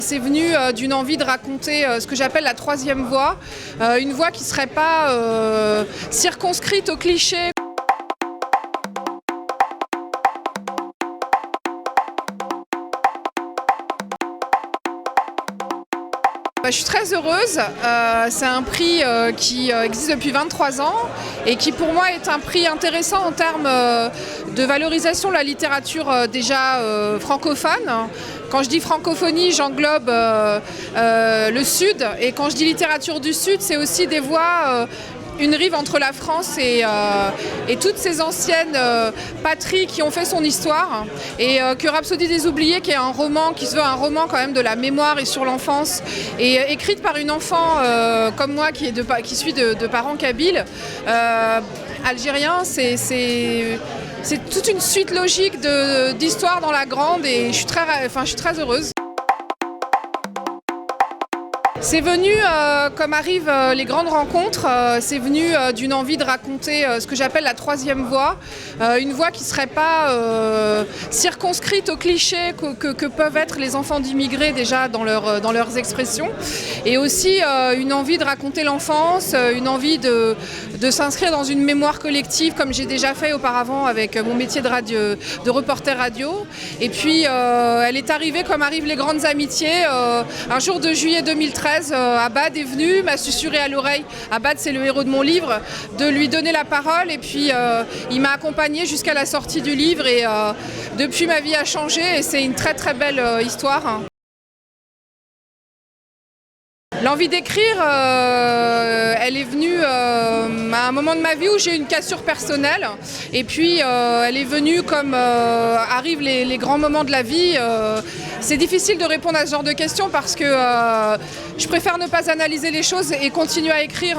C'est venu d'une envie de raconter ce que j'appelle la troisième voie, une voie qui ne serait pas circonscrite aux clichés. Je suis très heureuse, c'est un prix qui existe depuis 23 ans et qui pour moi est un prix intéressant en termes de valorisation de la littérature déjà francophone. Quand je dis francophonie, j'englobe le Sud, et quand je dis littérature du Sud, c'est aussi des voix une rive entre la France et toutes ces anciennes patries qui ont fait son histoire, et que Rhapsodie des oubliés, qui est un roman qui se veut un roman quand même de la mémoire et sur l'enfance, et écrite par une enfant comme moi qui suis de parents kabyles, algériens, c'est toute une suite logique d'histoires dans la grande, et je suis très heureuse. C'est venu, comme arrivent les grandes rencontres, c'est venu d'une envie de raconter ce que j'appelle la troisième voie, une voie qui ne serait pas circonscrite aux clichés que peuvent être les enfants d'immigrés déjà dans leurs expressions, et aussi une envie de raconter l'enfance, une envie de s'inscrire dans une mémoire collective comme j'ai déjà fait auparavant avec mon métier de reporter radio. Et puis elle est arrivée comme arrivent les grandes amitiés. Un jour de juillet 2013, Abad est venu, m'a susurré à l'oreille, Abad c'est le héros de mon livre, de lui donner la parole, et puis il m'a accompagnée jusqu'à la sortie du livre, et depuis ma vie a changé, et c'est une très très belle histoire. L'envie d'écrire, elle est venue à un moment de ma vie où j'ai eu une cassure personnelle, et puis elle est venue comme arrivent les grands moments de la vie. C'est difficile de répondre à ce genre de questions parce que je préfère ne pas analyser les choses et continuer à écrire.